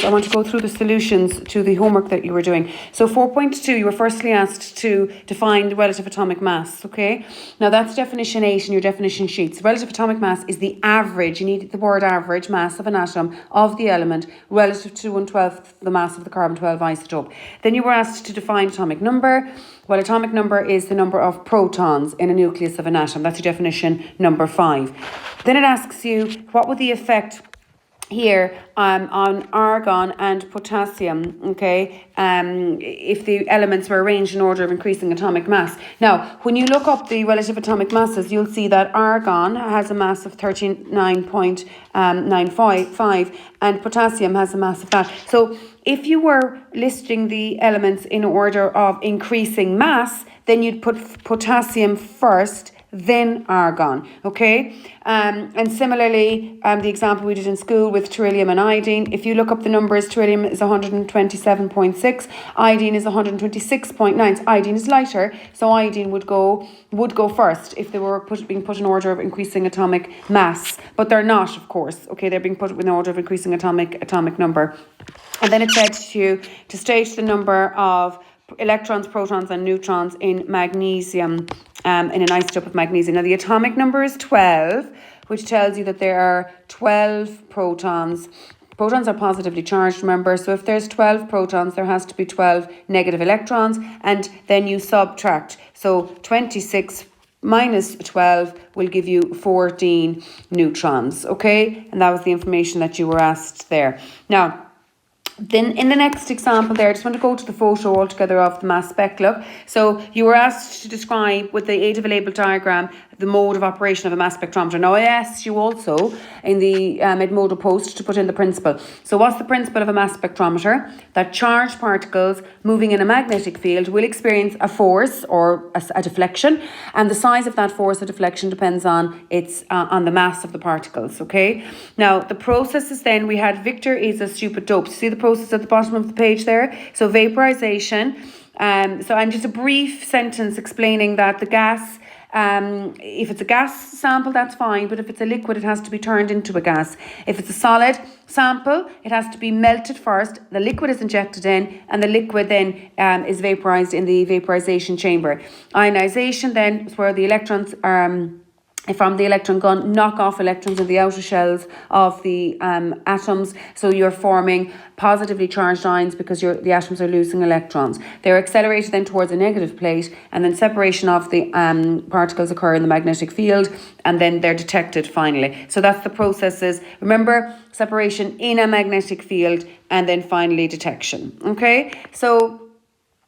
I want to go through the solutions to the homework that you were doing. So 4.2, you were firstly asked to define the relative atomic mass, okay? Now that's definition 8 in your definition sheets. Relative atomic mass is the average, you need the word average, mass of an atom of the element relative to 1/12 the mass of the carbon-12 isotope. Then you were asked to define atomic number. Well, atomic number is the number of protons in a nucleus of an atom. That's your definition number 5. Then it asks you, what would the effect here on argon and potassium, okay, if the elements were arranged in order of increasing atomic mass. Now, when you look up the relative atomic masses, you'll see that argon has a mass of 39.95 and potassium has a mass of that. So if you were listing the elements in order of increasing mass, then you'd put potassium first, then argon, okay? And similarly, the example we did in school with beryllium and iodine, if you look up the numbers, beryllium is 127.6, iodine is 126.9. So iodine is lighter, so iodine would go first if they were being put in order of increasing atomic mass. But they're not, of course, okay? They're being put in order of increasing atomic number. And then it said to you to state the number of electrons, protons and neutrons in magnesium, in an isotope of magnesium. Now the atomic number is 12, which tells you that there are 12 protons. Protons are positively charged, remember, so if there's 12 protons, there has to be 12 negative electrons, and then you subtract. So 26 minus 12 will give you 14 neutrons, okay? And that was the information that you were asked there. Now, then in the next example there, I just want to go to the photo altogether of the mass spec look. So you were asked to describe with the aid of a label diagram the mode of operation of a mass spectrometer. Now I asked you also in the Edmodo post to put in the principle. So what's the principle of a mass spectrometer? That charged particles moving in a magnetic field will experience a force or a deflection, and the size of that force or deflection depends on on the mass of the particles, okay? Now the processes then, we had Victor is a stupid dope. See the process at the bottom of the page there? So vaporization. So I'm just a brief sentence explaining that the gas, if it's a gas sample, that's fine, but if it's a liquid, it has to be turned into a gas. If it's a solid sample, it has to be melted first, the liquid is injected in, and the liquid then is vaporized in the vaporization chamber. Ionization then is where the electrons from the electron gun knock off electrons in the outer shells of the atoms, so you're forming positively charged ions because the atoms are losing electrons. They're accelerated then towards a negative plate, and then separation of the particles occur in the magnetic field, and then they're detected finally. So that's the processes. Remember, separation in a magnetic field, and then finally detection, okay? So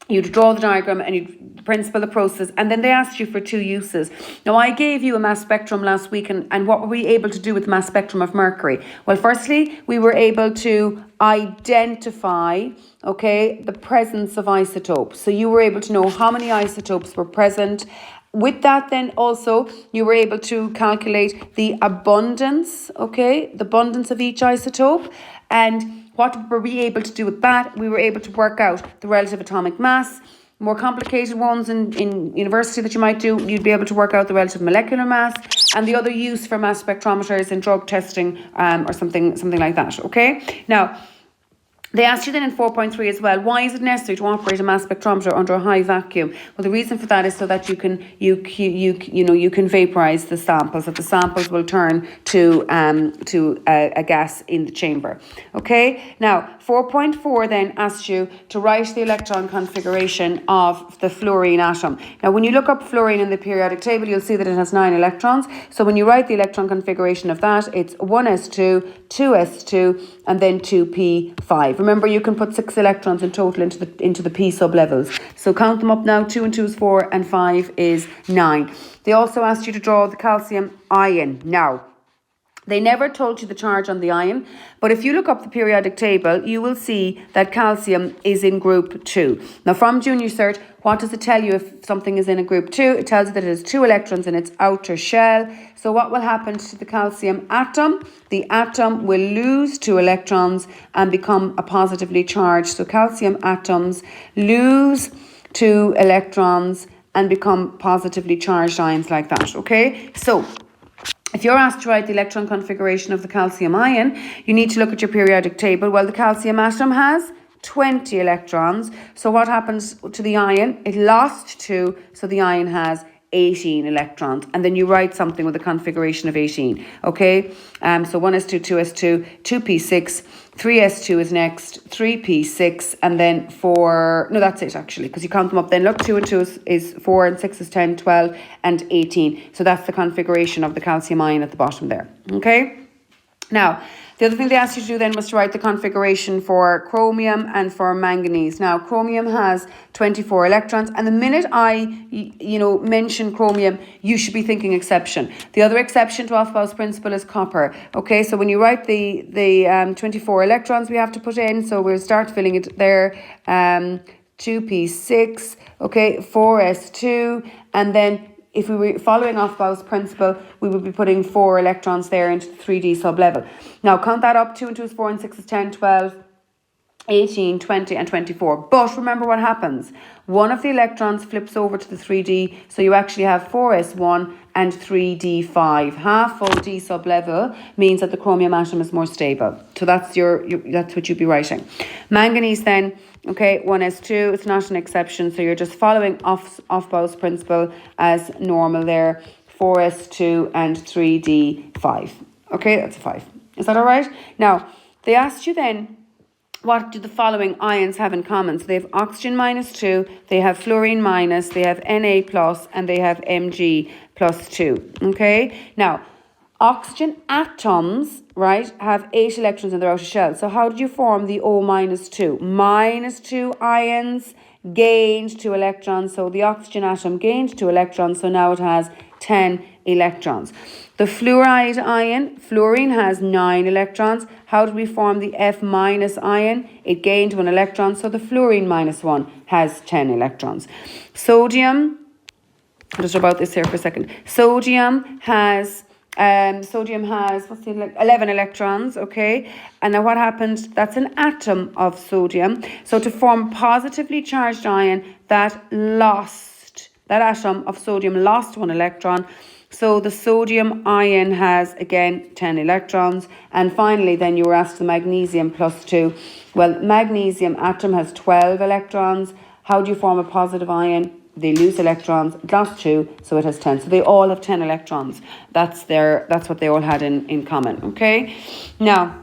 you'd draw the diagram and you'd principle the process, and then they asked you for 2 uses. Now I gave you a mass spectrum last week, and what were we able to do with the mass spectrum of mercury? Well, firstly, we were able to identify, okay, the presence of isotopes. So you were able to know how many isotopes were present. With that then also, you were able to calculate the abundance, okay, the abundance of each isotope. And what were we able to do with that? We were able to work out the relative atomic mass. More complicated ones in university that you might do, you'd be able to work out the relative molecular mass, and the other use for mass spectrometers in drug testing or something like that, okay? Now, they asked you then in 4.3 as well, why is it necessary to operate a mass spectrometer under a high vacuum? Well, the reason for that is so that you can vaporize the samples, that the samples will turn to a gas in the chamber. Okay. Now 4.4 then asked you to write the electron configuration of the fluorine atom. Now, when you look up fluorine in the periodic table, you'll see that it has 9 electrons. So when you write the electron configuration of that, it's 1s2, 2s2, and then 2p5. Remember, you can put 6 electrons in total into the p sublevels. So count them up now. 2 and 2 is 4, and 5 is 9. They also asked you to draw the calcium ion. Now, they never told you the charge on the ion, but if you look up the periodic table, you will see that calcium is in group 2. Now, from Junior Cert, what does it tell you if something is in a group 2? It tells you that it has 2 electrons in its outer shell. So what will happen to the calcium atom? The atom will lose 2 electrons and become a positively charged. So calcium atoms lose 2 electrons and become positively charged ions like that, okay? So If you're asked to write the electron configuration of the calcium ion, you need to look at your periodic table. Well, the calcium atom has 20 electrons. So what happens to the ion? It lost 2, so the ion has 18 electrons. And then you write something with a configuration of 18, okay? So 1s2, 2s2, 2p6, 3s2 is next, 3p6, and then 4, no, that's it actually, because you count them up. Then look, 2 and 2 is 4, and 6 is 10, 12, and 18. So that's the configuration of the calcium ion at the bottom there, okay? Now, the other thing they asked you to do then was to write the configuration for chromium and for manganese. Now, chromium has 24 electrons, and the minute I, mention chromium, you should be thinking exception. The other exception to Aufbau's principle is copper. Okay, so when you write the 24 electrons we have to put in, so we'll start filling it there. 2p6, okay, 4s2, and then if we were following Aufbau's principle, we would be putting 4 electrons there into the 3D sublevel. Now, count that up. 2 and 2 is 4, and 6 is 10, 12, 18, 20, and 24. But remember what happens. One of the electrons flips over to the 3D, so you actually have 4s1 and 3d5. Half full D sublevel means that the chromium atom is more stable. So that's that's what you'd be writing. Manganese then, okay, 1s2, it's not an exception, so you're just following Aufbau's principle as normal there. 4s2 and 3d5. Okay, that's a 5. Is that all right? Now, they asked you then, what do the following ions have in common? So they have oxygen -2, they have fluorine minus, they have Na plus, and they have Mg plus 2. Okay? Now, oxygen atoms, right, have 8 electrons in their outer shell. So how did you form the O -2? -2 ions gained 2 electrons. So the oxygen atom gained 2 electrons. So now it has 10 electrons. The fluoride ion, fluorine has 9 electrons. How did we form the F- ion? It gained 1 electron, so the fluorine -1 has 10 electrons. Sodium, I'll just about this here for a second. Sodium has what's the 11 electrons, okay? And now what happened? That's an atom of sodium. So to form positively charged ion, that atom of sodium lost 1 electron. So the sodium ion has, again, 10 electrons. And finally, then you were asked the magnesium +2. Well, magnesium atom has 12 electrons. How do you form a positive ion? They lose electrons, it lost 2, so it has 10. So they all have 10 electrons. That's what they all had in common, okay? Now,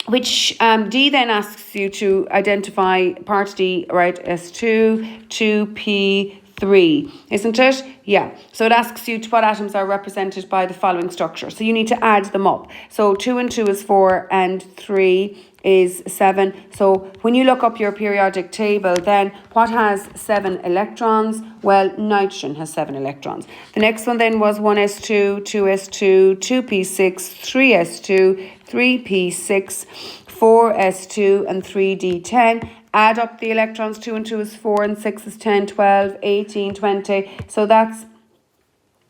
which D then asks you to identify part D, right, S2, 2p3, isn't it? Yeah. So it asks you what atoms are represented by the following structure. So you need to add them up. So 2 and 2 is 4 and 3 is 7. So when you look up your periodic table, then what has 7 electrons? Well, nitrogen has 7 electrons. The next one then was 1s2, 2s2, 2p6, 3s2, 3p6, 4s2, and 3d10. Add up the electrons. 2 and 2 is 4, and 6 is 10, 12, 18, 20. So that's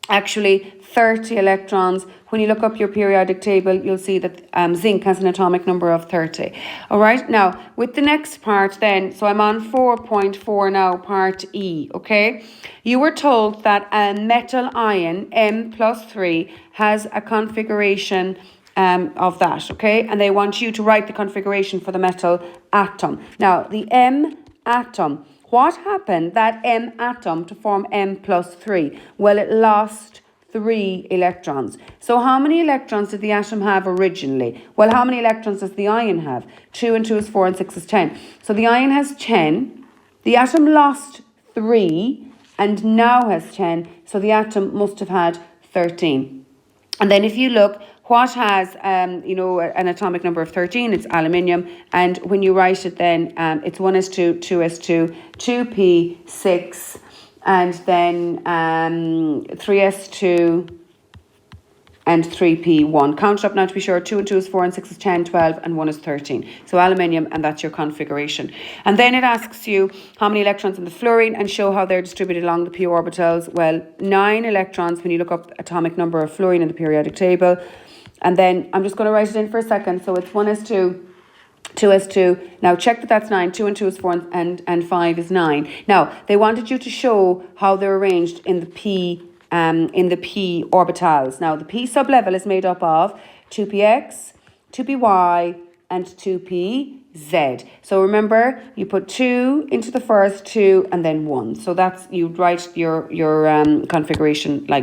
actually 30 electrons. When you look up your periodic table, you'll see that zinc has an atomic number of 30. All right, now with the next part then, so I'm on 4.4 now, part E, okay? You were told that a metal ion, M+3, has a configuration of that, okay? And they want you to write the configuration for the metal atom. Now, the M atom, what happened, that M atom, to form M+3? Well, it lost 3 electrons. So how many electrons did the atom have originally? Well, how many electrons does the ion have? 2 and 2 is 4 and 6 is 10. So the ion has 10. The atom lost 3 and now has 10. So the atom must have had 13. And then if you look, what has, an atomic number of 13? It's aluminium. And when you write it then, it's 1s2, 2s2, 2p6, and then 3s2 and 3p1. Count it up now to be sure. 2 and 2 is 4 and 6 is 10, 12, and 1 is 13. So aluminium, and that's your configuration. And then it asks you how many electrons in the fluorine and show how they're distributed along the p orbitals. Well, 9 electrons when you look up atomic number of fluorine in the periodic table. And then I'm just going to write it in for a second. So it's 1s2, 2s2. Now check that that's 9. 2 and 2 is 4 and 5 is 9. Now they wanted you to show how they're arranged in the p in the p orbitals. Now, the p sublevel is made up of 2px, 2py, and 2pz. So remember, you put 2 into the first, 2, and then 1. So that's, you write your configuration like